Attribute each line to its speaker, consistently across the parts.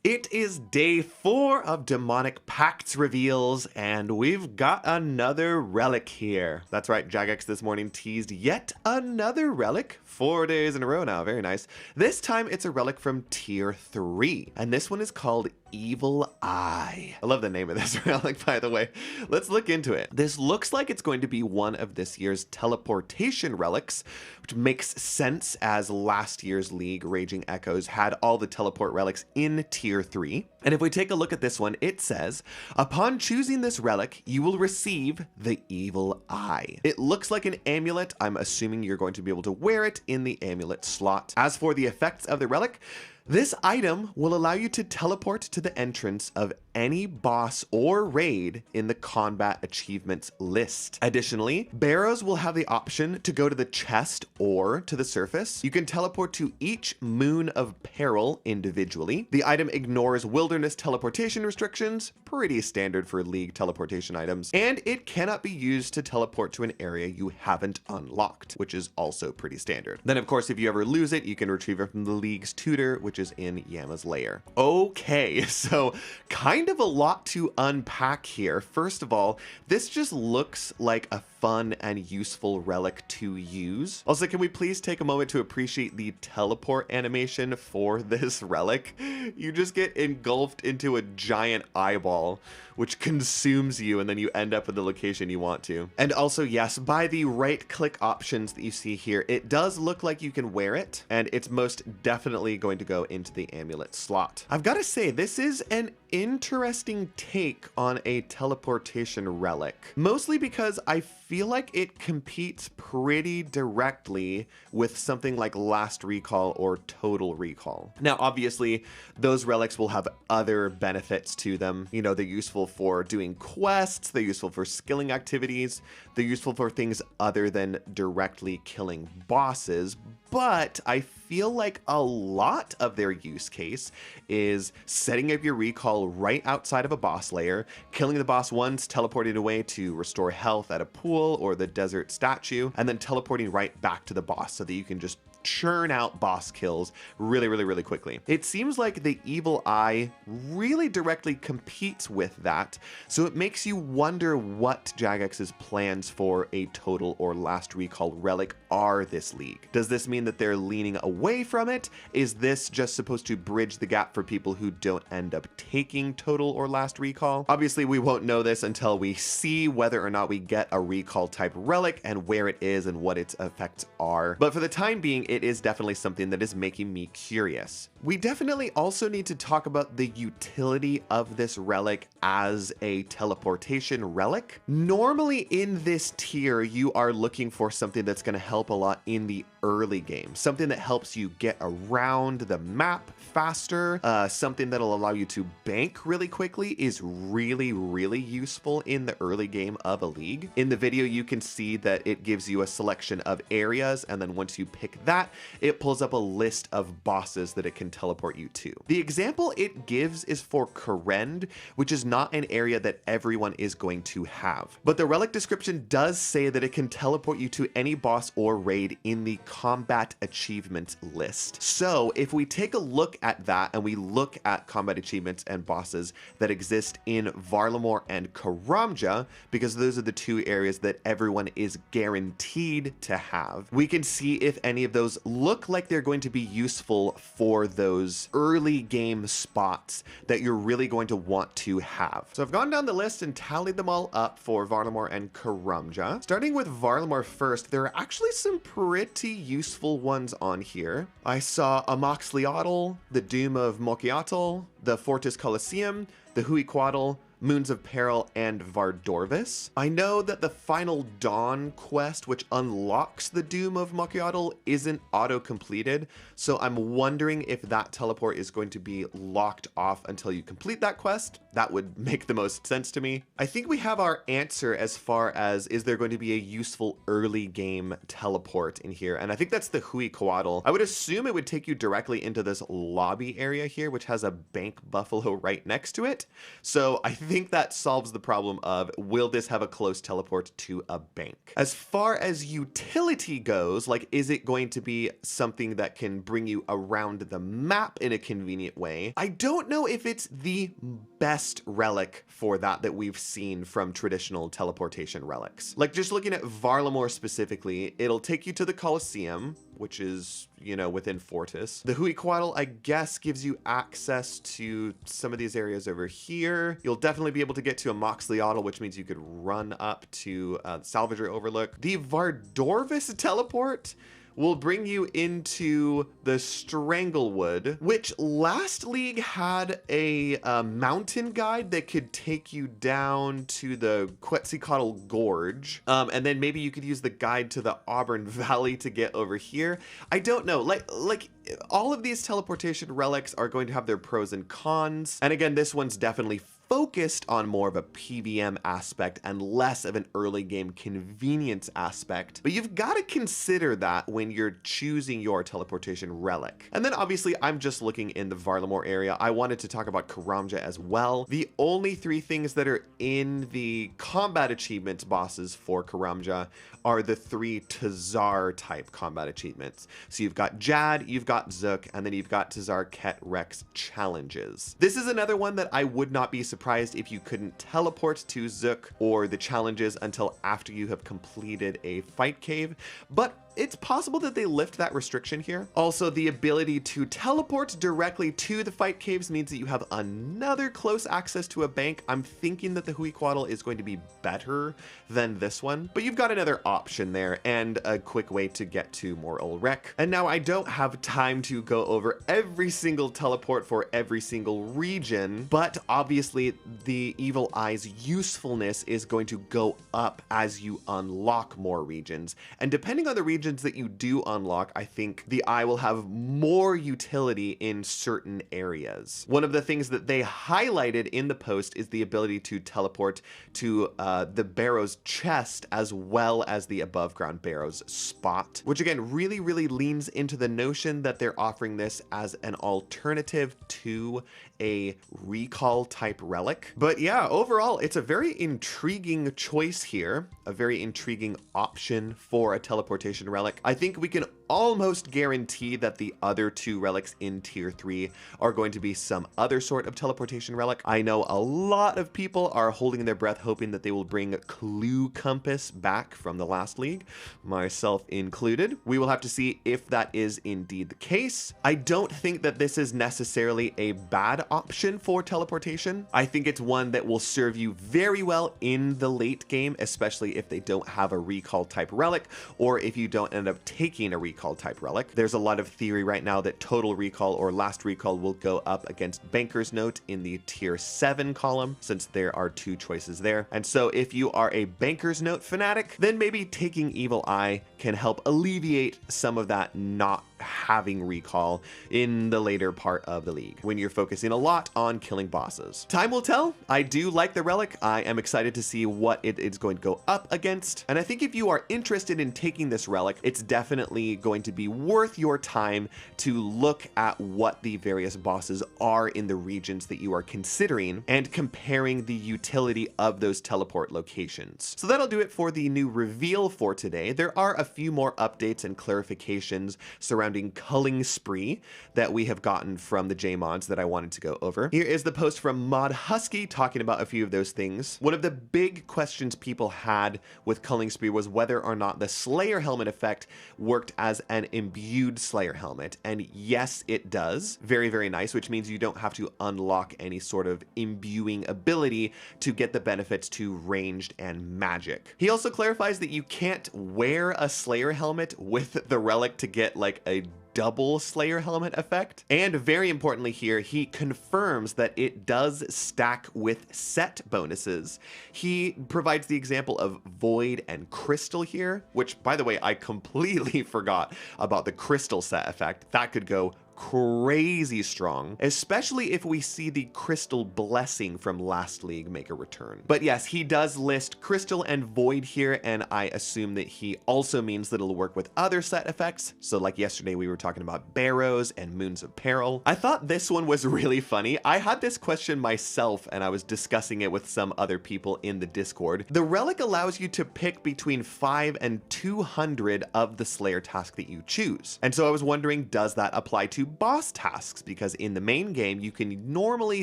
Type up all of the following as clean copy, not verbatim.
Speaker 1: It is day 4 of Demonic Pacts reveals, and we've got another relic here. That's right, Jagex this morning teased yet another relic, 4 days in a row now, very nice. This time it's a relic from tier 3, and this one is called Evil Eye. I love the name of this relic, by the way. Let's look into it. This looks like it's going to be one of this year's teleportation relics, which makes sense as last year's League, Raging Echoes, had all the teleport relics in tier 3. And if we take a look at this one, it says, upon choosing this relic, you will receive the Evil Eye. It looks like an amulet. I'm assuming you're going to be able to wear it in the amulet slot. As for the effects of the relic, this item will allow you to teleport to the entrance of any boss or raid in the combat achievements list. Additionally, barrows will have the option to go to the chest or to the surface. You can teleport to each moon of peril individually. The item ignores wilderness teleportation restrictions, pretty standard for League teleportation items, and it cannot be used to teleport to an area you haven't unlocked, which is also pretty standard. Then of course, if you ever lose it, you can retrieve it from the League's tutor, which is in Yama's lair. Okay, so kind of a lot to unpack here. First of all, this just looks like a fun and useful relic to use. Also, can we please take a moment to appreciate the teleport animation for this relic? You just get engulfed into a giant eyeball, which consumes you, and then you end up in the location you want to. And also, yes, by the right-click options that you see here, it does look like you can wear it, and it's most definitely going to go into the amulet slot. I've got to say, this is an interesting take on a teleportation relic, mostly because I feel like it competes pretty directly with something like Last Recall or Total Recall. Now, obviously, those relics will have other benefits to them. You know, they're useful for doing quests, they're useful for skilling activities, they're useful for things other than directly killing bosses, but I feel like a lot of their use case is setting up your recall right outside of a boss lair, killing the boss once, teleporting away to restore health at a pool or the desert statue, and then teleporting right back to the boss so that you can just churn out boss kills really quickly. It seems like the Evil Eye really directly competes with that, so it makes you wonder what Jagex's plans for a Total or Last Recall relic are this league. Does this mean that they're leaning away from it? Is this just supposed to bridge the gap for people who don't end up taking Total or Last Recall? Obviously, we won't know this until we see whether or not we get a recall type relic and where it is and what its effects are. But for the time being, it is definitely something that is making me curious. We definitely also need to talk about the utility of this relic as a teleportation relic. Normally in this tier, you are looking for something that's going to help a lot in the early game, something that helps you get around the map faster, something that'll allow you to bank really quickly is really useful in the early game of a league. In the video, you can see that it gives you a selection of areas, and then once you pick that, it pulls up a list of bosses that it can teleport you to. The example it gives is for Korend, which is not an area that everyone is going to have. But the relic description does say that it can teleport you to any boss or raid in the combat achievements list. So if we take a look at that and we look at combat achievements and bosses that exist in Varlamore and Karamja, because those are the 2 areas that everyone is guaranteed to have, we can see if any of those look like they're going to be useful for those early game spots that you're really going to want to have. So I've gone down the list and tallied them all up for Varlamore and Karamja. Starting with Varlamore first, there are actually some pretty useful ones on here. I saw Amoxliatl, the Doom of Mokiatl, the Fortis Colosseum, the Huiquatl, Moons of Peril, and Vardorvis. I know that the Final Dawn quest, which unlocks the Doom of Mokiatl, isn't auto-completed, so I'm wondering if that teleport is going to be locked off until you complete that quest. That would make the most sense to me. I think we have our answer as far as, is there going to be a useful early game teleport in here? And I think that's the Huiquatl. I would assume it would take you directly into this lobby area here, which has a bank buffalo right next to it. So I think that solves the problem of, will this have a close teleport to a bank? As far as utility goes, like, is it going to be something that can bring you around the map in a convenient way? I don't know if it's the best relic for that we've seen from traditional teleportation relics. Like, just looking at Varlamore specifically, it'll take you to the Colosseum, which is, you know, within Fortis. The Huiquatl, I guess, gives you access to some of these areas over here. You'll definitely be able to get to a Moxliotl, which means you could run up to Salvagery Overlook. The Vardorvis teleport will bring you into the Stranglewood, which last league had a mountain guide that could take you down to the Quetzalcoatl Gorge. And then maybe you could use the guide to the Auburn Valley to get over here. I don't know, like all of these teleportation relics are going to have their pros and cons. And again, this one's definitely focused on more of a PVM aspect and less of an early game convenience aspect. But you've got to consider that when you're choosing your teleportation relic. And then obviously I'm just looking in the Varlamore area. I wanted to talk about Karamja as well. The only 3 things that are in the combat achievements bosses for Karamja are the 3 Tazar type combat achievements. So you've got Jad, you've got Zook, and then you've got Tazar Ket Rex challenges. This is another one that I would not be surprised if you couldn't teleport to Zook or the challenges until after you have completed a fight cave, but it's possible that they lift that restriction here. Also, the ability to teleport directly to the fight caves means that you have another close access to a bank. I'm thinking that the Huiquatl is going to be better than this one, but you've got another option there and a quick way to get to Mor Ulrek. And now I don't have time to go over every single teleport for every single region, but obviously the Evil Eye's usefulness is going to go up as you unlock more regions. And depending on the region that you do unlock, I think the eye will have more utility in certain areas. One of the things that they highlighted in the post is the ability to teleport to the Barrow's chest as well as the above ground Barrow's spot, which again really leans into the notion that they're offering this as an alternative to a recall type relic. But yeah, overall, it's a very intriguing choice here, a very intriguing option for a teleportation relic. I think we can almost guarantee that the other 2 relics in tier 3 are going to be some other sort of teleportation relic. I know a lot of people are holding their breath hoping that they will bring Clue Compass back from the last league, myself included. We will have to see if that is indeed the case. I don't think that this is necessarily a bad option for teleportation. I think it's one that will serve you very well in the late game, especially if they don't have a recall type relic, or if you don't end up taking a recall type relic. There's a lot of theory right now that total recall or last recall will go up against Banker's Note in the tier 7 column, since there are 2 choices there. And so if you are a Banker's Note fanatic, then maybe taking Evil Eye can help alleviate some of that not having recall in the later part of the league when you're focusing a lot on killing bosses. Time will tell. I do like the relic. I am excited to see what it is going to go up against. And I think if you are interested in taking this relic, it's definitely going to be worth your time to look at what the various bosses are in the regions that you are considering and comparing the utility of those teleport locations. So that'll do it for the new reveal for today. There are a few more updates and clarifications surrounding Culling Spree that we have gotten from the JMods that I wanted to go over. Here is the post from Mod Husky talking about a few of those things. One of the big questions people had with Culling Spree was whether or not the Slayer helmet effect worked as an imbued Slayer helmet, and yes, it does. Very nice, which means you don't have to unlock any sort of imbuing ability to get the benefits to ranged and magic. He also clarifies that you can't wear a Slayer helmet with the relic to get like a double Slayer helmet effect. And very importantly here, he confirms that it does stack with set bonuses. He provides the example of Void and Crystal here, which by the way, I completely forgot about the Crystal set effect. That could go crazy strong, especially if we see the Crystal Blessing from last league make a return. But yes, he does list Crystal and Void here, and I assume that he also means that it'll work with other set effects. So like yesterday, we were talking about Barrows and Moons of Peril. I thought this one was really funny. I had this question myself, and I was discussing it with some other people in the Discord. The Relic allows you to pick between 5 and 200 of the Slayer task that you choose. And so I was wondering, does that apply to boss tasks? Because in the main game, you can normally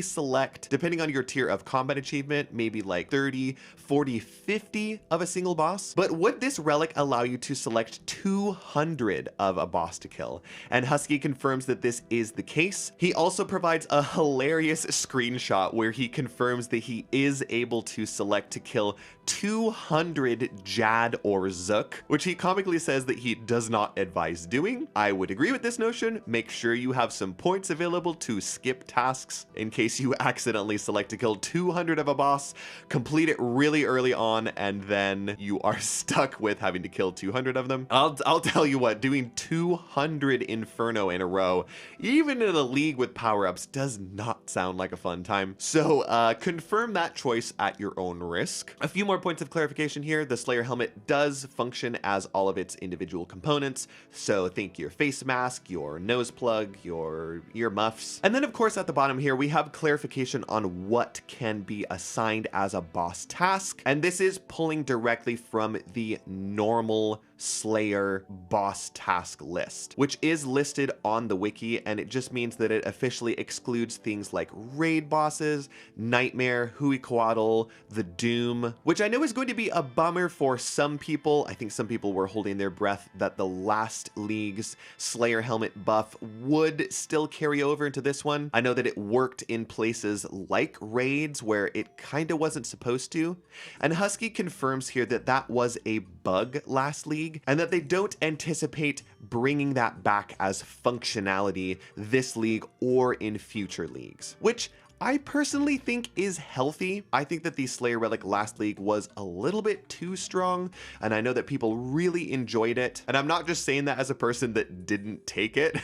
Speaker 1: select, depending on your tier of combat achievement, maybe like 30, 40, 50 of a single boss. But would this Relic allow you to select 200 of a boss to kill? And Husky confirms that this is the case. He also provides a hilarious screenshot where he confirms that he is able to select to kill 200 Jad or Zook, which he comically says that he does not advise doing. I would agree with this notion. Make sure you have some points available to skip tasks in case you accidentally select to kill 200 of a boss, complete it really early on, and then you are stuck with having to kill 200 of them. I'll tell you what, doing 200 Inferno in a row, even in a league with power-ups, does not sound like a fun time. So confirm that choice at your own risk. A few more points of clarification here. The Slayer helmet does function as all of its individual components. So think your face mask, your nose plug, your ear muffs. And then of course at the bottom here, we have clarification on what can be assigned as a boss task. And this is pulling directly from the normal Slayer boss task list, which is listed on the wiki, and it just means that it officially excludes things like raid bosses, Nightmare, Huicoatl, the Doom, which I know is going to be a bummer for some people. I think some people were holding their breath that the last league's Slayer helmet buff would still carry over into this one. I know that it worked in places like raids where it kind of wasn't supposed to, and Husky confirms here that that was a bug last league, and that they don't anticipate bringing that back as functionality this league or in future leagues, which I personally think is healthy. I think that the Slayer Relic last league was a little bit too strong, and I know that people really enjoyed it. And I'm not just saying that as a person that didn't take it,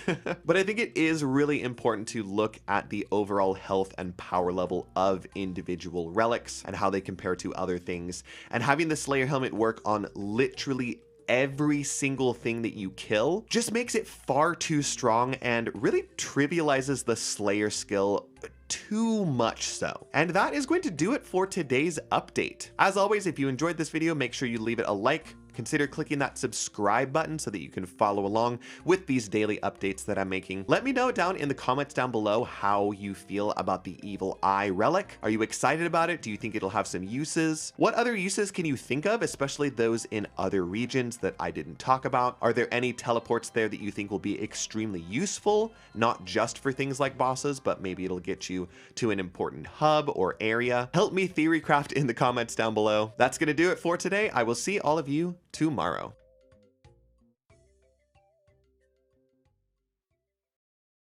Speaker 1: but I think it is really important to look at the overall health and power level of individual relics and how they compare to other things. And having the Slayer helmet work on literally every single thing that you kill just makes it far too strong and really trivializes the Slayer skill too much so. And that is going to do it for today's update. As always, if you enjoyed this video, make sure you leave it a like. Consider clicking that subscribe button so that you can follow along with these daily updates that I'm making. Let me know down in the comments down below how you feel about the Evil Eye Relic. Are you excited about it? Do you think it'll have some uses? What other uses can you think of, especially those in other regions that I didn't talk about? Are there any teleports there that you think will be extremely useful, not just for things like bosses, but maybe it'll get you to an important hub or area? Help me theorycraft in the comments down below. That's gonna do it for today. I will see all of you tomorrow.